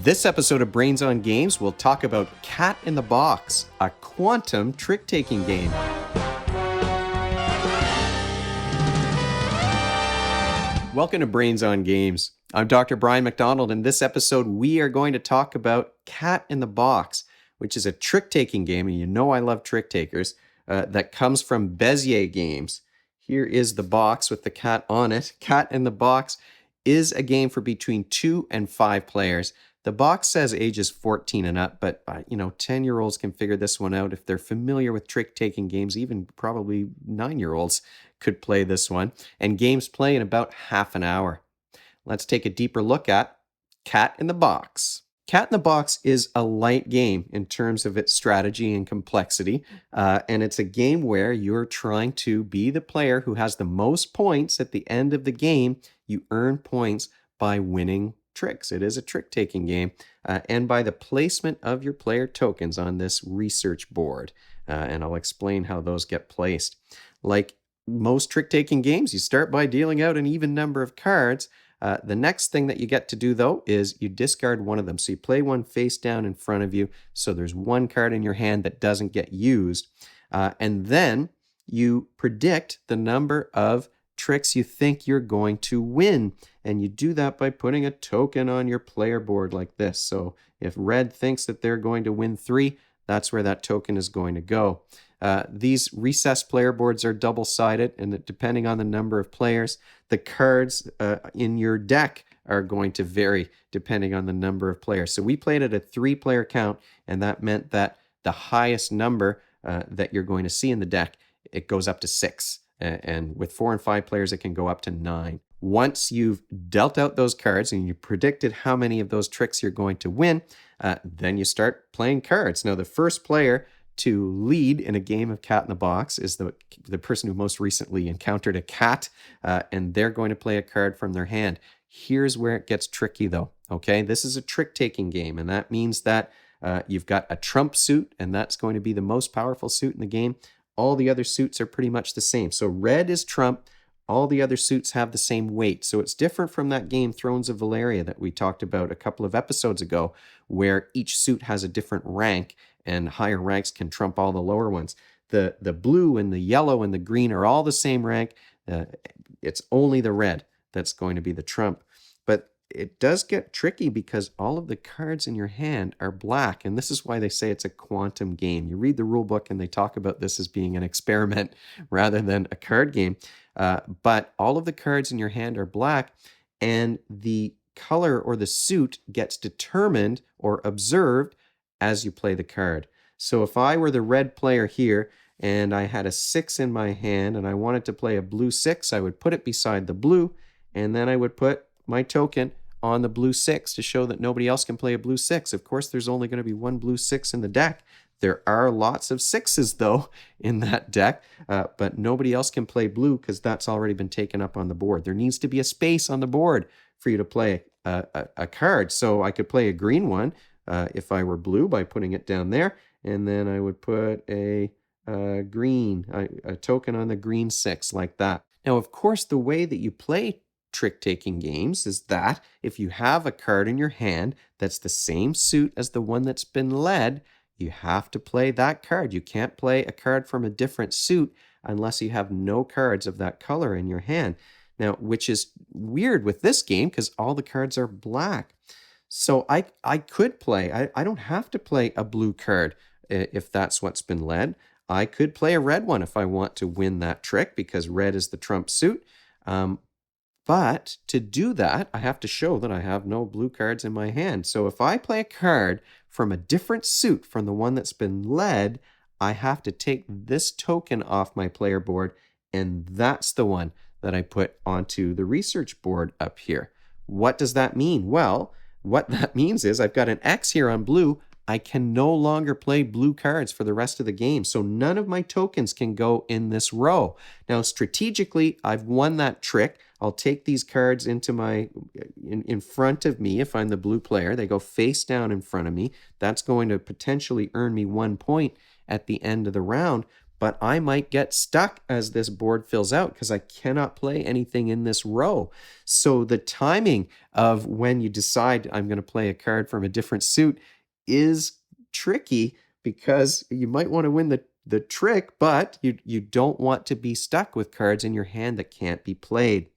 This episode of Brains on Games will talk about Cat in the Box, a quantum trick-taking game. Welcome to Brains on Games. I'm Dr. Brian McDonald, and this episode we are going to talk about Cat in the Box, which is a trick-taking game, and you know I love trick-takers, that comes from Bezier Games. Here is the box with the cat on it. Cat in the Box is a game for between 2 and 5 players. The box says ages 14 and up, but 10-year-olds can figure this one out if they're familiar with trick-taking games. Even probably 9-year-olds could play this one. And games play in about half an hour. Let's take a deeper look at Cat in the Box. Cat in the Box is a light game in terms of its strategy and complexity, and it's a game where you're trying to be the player who has the most points at the end of the game. You earn points by winning tricks. It is a trick-taking game, and by the placement of your player tokens on this research board, and I'll explain how those get placed. Like most trick-taking games, you start by dealing out an even number of cards. The next thing that you get to do, though, is you discard one of them. So you play one face down in front of you, so there's one card in your hand that doesn't get used, and then you predict the number of tricks you think you're going to win, and you do that by putting a token on your player board like this. So if red thinks that they're going to win 3, that's where that token is going to go. These recessed player boards are double-sided, and depending on the number of players, the cards in your deck are going to vary depending on the number of players. So we played at a 3-player count, and that meant that the highest number that you're going to see in the deck, it goes up to 6. And with 4 and 5 players, it can go up to 9. Once you've dealt out those cards and you predicted how many of those tricks you're going to win, then you start playing cards. Now, the first player to lead in a game of Cat in the Box is the person who most recently encountered a cat, and they're going to play a card from their hand. Here's where it gets tricky, though. Okay, this is a trick-taking game, and that means that you've got a trump suit, and that's going to be the most powerful suit in the game. All the other suits are pretty much the same. So red is trump. All the other suits have the same weight. So it's different from that game Thrones of Valeria that we talked about a couple of episodes ago, where each suit has a different rank and higher ranks can trump all the lower ones. The blue and the yellow and the green are all the same rank. It's only the red that's going to be the trump. But it does get tricky because all of the cards in your hand are black, and this is why they say it's a quantum game. You read the rule book and they talk about this as being an experiment rather than a card game, but all of the cards in your hand are black, and the color or the suit gets determined or observed as you play the card. So if I were the red player here and I had a 6 in my hand and I wanted to play a blue 6, I would put it beside the blue, and then I would put my token on the blue 6 to show that nobody else can play a blue 6. Of course, there's only going to be one blue 6 in the deck. There are lots of 6s, though, in that deck, but nobody else can play blue because that's already been taken up on the board. There needs to be a space on the board for you to play a card. So I could play a green one if I were blue by putting it down there, and then I would put a token on the green 6 like that. Now, of course, the way that you play trick-taking games is that if you have a card in your hand that's the same suit as the one that's been led, you have to play that card. You can't play a card from a different suit unless you have no cards of that color in your hand. Now, which is weird with this game because all the cards are black. So I could play, I don't have to play a blue card if that's what's been led. I could play a red one if I want to win that trick because red is the trump suit. But to do that, I have to show that I have no blue cards in my hand. So if I play a card from a different suit from the one that's been led, I have to take this token off my player board, and that's the one that I put onto the research board up here. What does that mean? Well, what that means is I've got an X here on blue. I can no longer play blue cards for the rest of the game. So none of my tokens can go in this row. Now, strategically, I've won that trick. I'll take these cards into in front of me if I'm the blue player. They go face down in front of me. That's going to potentially earn me 1 point at the end of the round. but I might get stuck as this board fills out because I cannot play anything in this row. So the timing of when you decide I'm going to play a card from a different suit is tricky because you might want to win the trick, but you don't want to be stuck with cards in your hand that can't be played.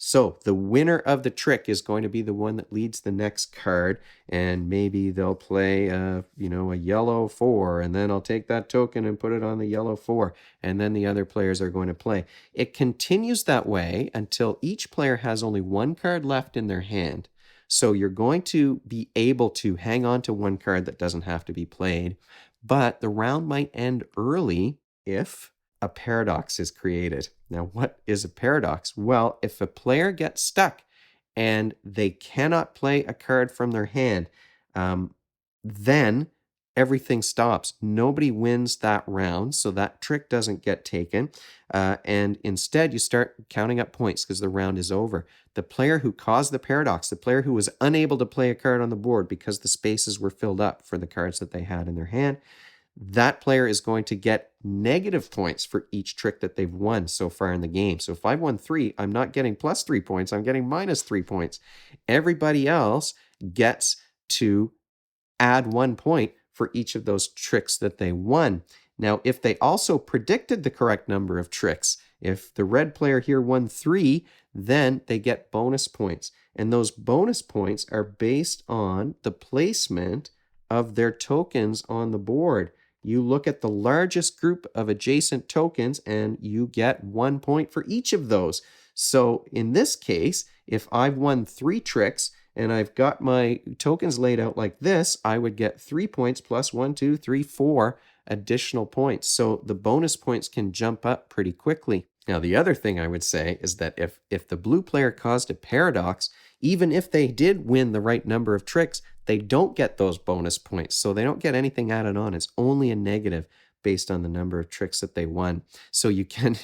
So the winner of the trick is going to be the one that leads the next card, and maybe they'll play a yellow 4, and then I'll take that token and put it on the yellow 4, and then the other players are going to play. It continues that way until each player has only one card left in their hand. So you're going to be able to hang on to one card that doesn't have to be played, but the round might end early if a paradox is created. Now, what is a paradox? Well, if a player gets stuck and they cannot play a card from their hand, then everything stops. Nobody wins that round, so that trick doesn't get taken. And instead, you start counting up points because the round is over. The player who caused the paradox, the player who was unable to play a card on the board because the spaces were filled up for the cards that they had in their hand, that player is going to get negative points for each trick that they've won so far in the game. So if I've won 3, I'm not getting plus 3 points, I'm getting minus 3 points. Everybody else gets to add 1 point for each of those tricks that they won. Now, if they also predicted the correct number of tricks, if the red player here won 3, then they get bonus points. And those bonus points are based on the placement of their tokens on the board. You look at the largest group of adjacent tokens and you get 1 point for each of those. So in this case, if I've won 3 tricks and I've got my tokens laid out like this, I would get 3 points plus 1, 2, 3, 4 additional points. So the bonus points can jump up pretty quickly. Now, the other thing I would say is that if the blue player caused a paradox, even if they did win the right number of tricks, they don't get those bonus points. So they don't get anything added on. It's only a negative based on the number of tricks that they won. So you can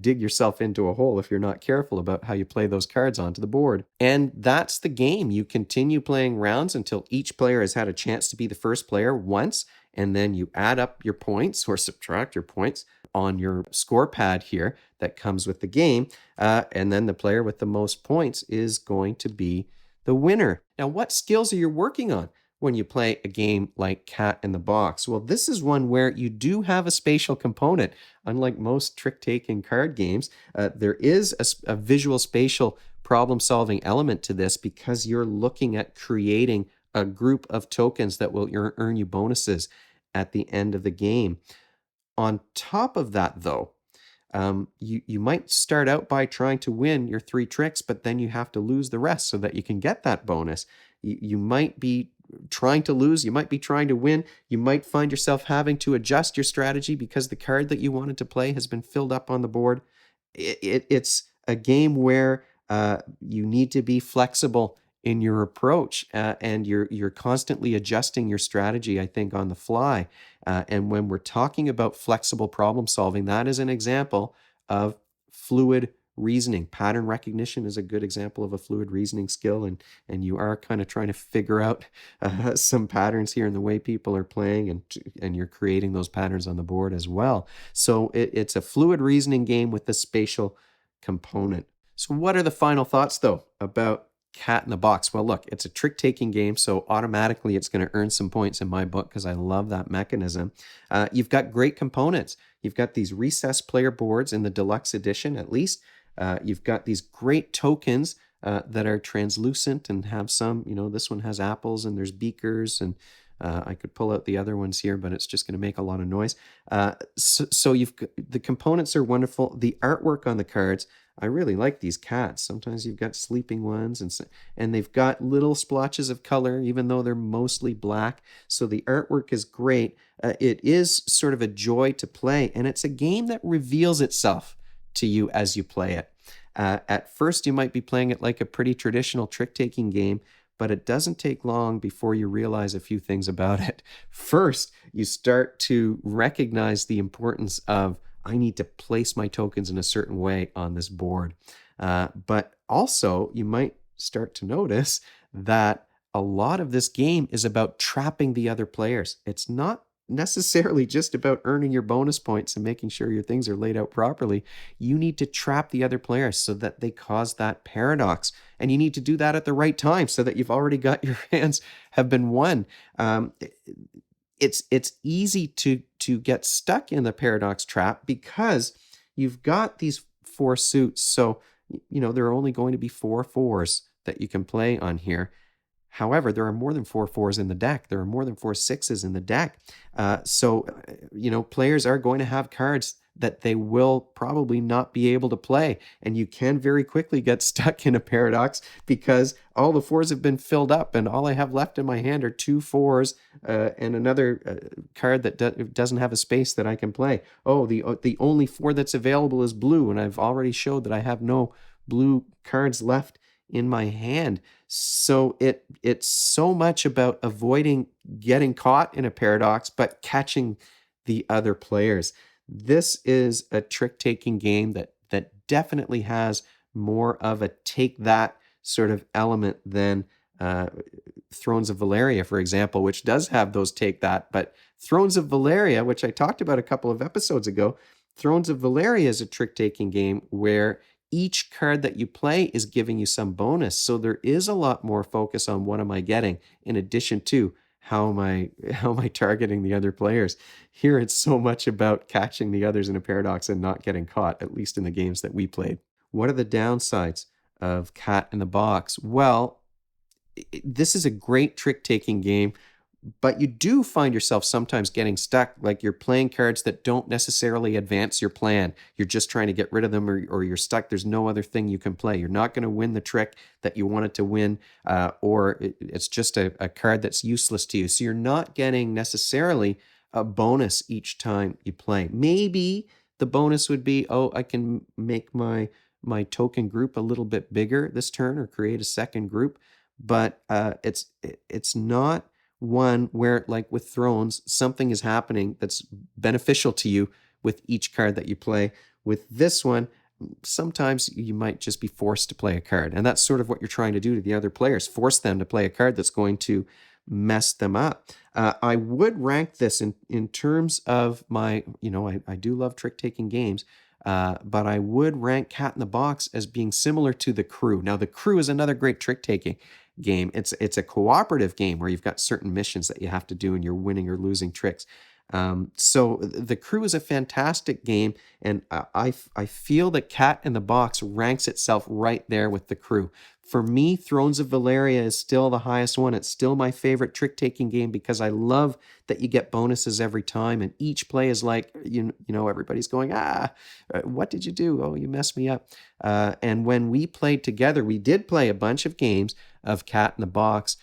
dig yourself into a hole if you're not careful about how you play those cards onto the board. And that's the game. You continue playing rounds until each player has had a chance to be the first player once, and then you add up your points or subtract your points on your score pad here that comes with the game, and then the player with the most points is going to be the winner. Now, what skills are you working on when you play a game like Cat in the Box? Well, this is one where you do have a spatial component. Unlike most trick-taking card games, there is a visual spatial problem-solving element to this because you're looking at creating a group of tokens that will earn you bonuses at the end of the game. On top of that, though, you might start out by trying to win your 3 tricks, but then you have to lose the rest so that you can get that bonus. You might be trying to lose, you might be trying to win, you might find yourself having to adjust your strategy because the card that you wanted to play has been filled up on the board. It's a game where you need to be flexible in your approach, and you're constantly adjusting your strategy, I think, on the fly. And when we're talking about flexible problem solving, that is an example of fluid reasoning. Pattern recognition is a good example of a fluid reasoning skill, and you are kind of trying to figure out some patterns here in the way people are playing, and you're creating those patterns on the board as well. So it's a fluid reasoning game with the spatial component. So what are the final thoughts, though, about Cat in the Box? Well, look, it's a trick-taking game, so automatically it's going to earn some points in my book because I love that mechanism. You've got great components. You've got these recessed player boards in the deluxe edition, at least. You've got these great tokens that are translucent and have some, this one has apples and there's beakers, and I could pull out the other ones here, but it's just going to make a lot of noise. So the components are wonderful. The artwork on the cards, I really like these cats. Sometimes you've got sleeping ones, and they've got little splotches of color, even though they're mostly black. So the artwork is great. It is sort of a joy to play, and it's a game that reveals itself to you as you play it. At first, you might be playing it like a pretty traditional trick-taking game, but it doesn't take long before you realize a few things about it. First, you start to recognize the importance of, I need to place my tokens in a certain way on this board. But also, you might start to notice that a lot of this game is about trapping the other players. It's not necessarily just about earning your bonus points and making sure your things are laid out properly. You need to trap the other players so that they cause that paradox. And you need to do that at the right time so that you've already got your hands have been won. Um, it's easy to get stuck in the paradox trap because you've got these four suits. So, there are only going to be four fours that you can play on here. However, there are more than four fours in the deck. There are more than four sixes in the deck. Players are going to have cards that they will probably not be able to play. And you can very quickly get stuck in a paradox because all the fours have been filled up and all I have left in my hand are two fours and another card that doesn't have a space that I can play. Oh, the only four that's available is blue, and I've already showed that I have no blue cards left in my hand. So it's so much about avoiding getting caught in a paradox, but catching the other players. This is a trick-taking game that definitely has more of a take that sort of element than Thrones of Valeria, for example, which does have those take that. But Thrones of Valeria, which I talked about a couple of episodes ago, Thrones of Valeria is a trick-taking game where each card that you play is giving you some bonus. So there is a lot more focus on what am I getting in addition to how am I targeting the other players. Here it's so much about catching the others in a paradox and not getting caught, at least in the games that we played. What are the downsides of Cat in the Box? Well, this is a great trick-taking game, but you do find yourself sometimes getting stuck, like you're playing cards that don't necessarily advance your plan. You're just trying to get rid of them, or you're stuck. There's no other thing you can play. You're not going to win the trick that you wanted to win, or it's just a card that's useless to you. So you're not getting necessarily a bonus each time you play. Maybe the bonus would be, oh, I can make my token group a little bit bigger this turn or create a second group, but it's not one where, like with Thrones, something is happening that's beneficial to you with each card that you play. With this one, sometimes you might just be forced to play a card. And that's sort of what you're trying to do to the other players, force them to play a card that's going to mess them up. I would rank this in terms of my, I do love trick-taking games, but I would rank Cat in the Box as being similar to The Crew. Now, The Crew is another great trick-taking game. It's a cooperative game where you've got certain missions that you have to do and you're winning or losing tricks. So The Crew is a fantastic game, and I feel that Cat in the Box ranks itself right there with The Crew. For me, Thrones of Valeria is still the highest one. It's still my favorite trick-taking game because I love that you get bonuses every time, and each play is like, everybody's going, what did you do? Oh, you messed me up. And when we played together, we did play a bunch of games of Cat in the Box,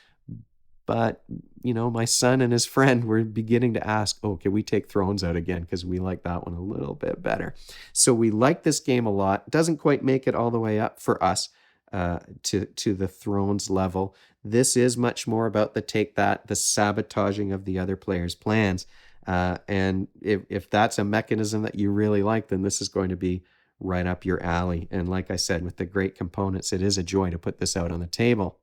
but my son and his friend were beginning to ask, oh, can we take Thrones out again? Because we like that one a little bit better. So we like this game a lot. Doesn't quite make it all the way up for us to the Thrones level. This is much more about the sabotaging of the other player's plans. And if that's a mechanism that you really like, then this is going to be right up your alley. And like I said, with the great components, it is a joy to put this out on the table.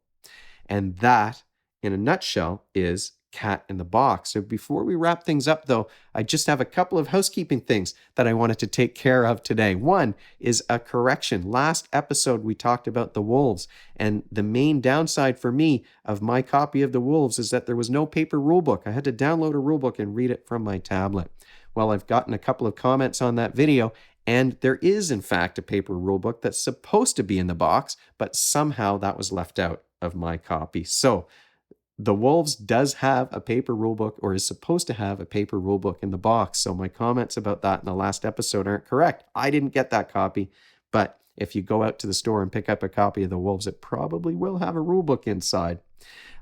And that, in a nutshell, is Cat in the Box. So before we wrap things up, though, I just have a couple of housekeeping things that I wanted to take care of today. One is a correction. Last episode, we talked about the Wolves, and the main downside for me of my copy of the Wolves is that there was no paper rulebook. I had to download a rulebook and read it from my tablet. Well, I've gotten a couple of comments on that video, and there is, in fact, a paper rulebook that's supposed to be in the box, but somehow that was left out of my copy. So the Wolves does have a paper rulebook, or is supposed to have a paper rulebook in the box. So my comments about that in the last episode aren't correct. I didn't get that copy, but if you go out to the store and pick up a copy of the Wolves, it probably will have a rulebook inside.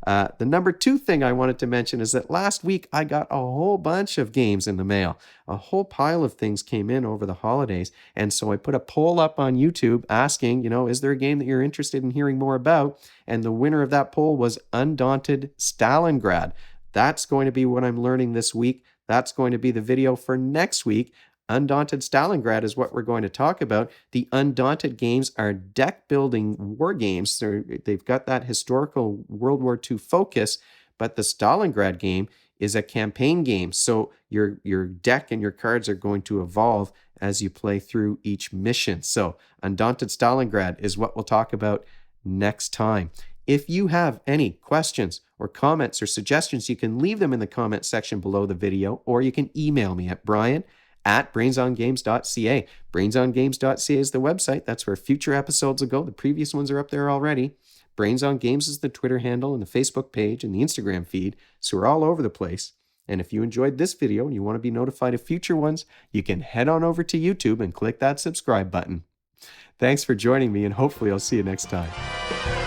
The number two thing I wanted to mention is that last week I got a whole bunch of games in the mail. A whole pile of things came in over the holidays. And so I put a poll up on YouTube asking, is there a game that you're interested in hearing more about? And the winner of that poll was Undaunted Stalingrad. That's going to be what I'm learning this week. That's going to be the video for next week. Undaunted Stalingrad is what we're going to talk about. The Undaunted games are deck-building war games. They've got that historical World War II focus, but the Stalingrad game is a campaign game. So your deck and your cards are going to evolve as you play through each mission. So Undaunted Stalingrad is what we'll talk about next time. If you have any questions or comments or suggestions, you can leave them in the comment section below the video, or you can email me at brian@brainsongames.ca. Brainsongames.ca is the website. That's where future episodes will go. The previous ones are up there already. Brains on Games is the Twitter handle and the Facebook page and the Instagram feed. So we're all over the place. And if you enjoyed this video and you want to be notified of future ones, you can head on over to YouTube and click that subscribe button. Thanks for joining me, and hopefully I'll see you next time.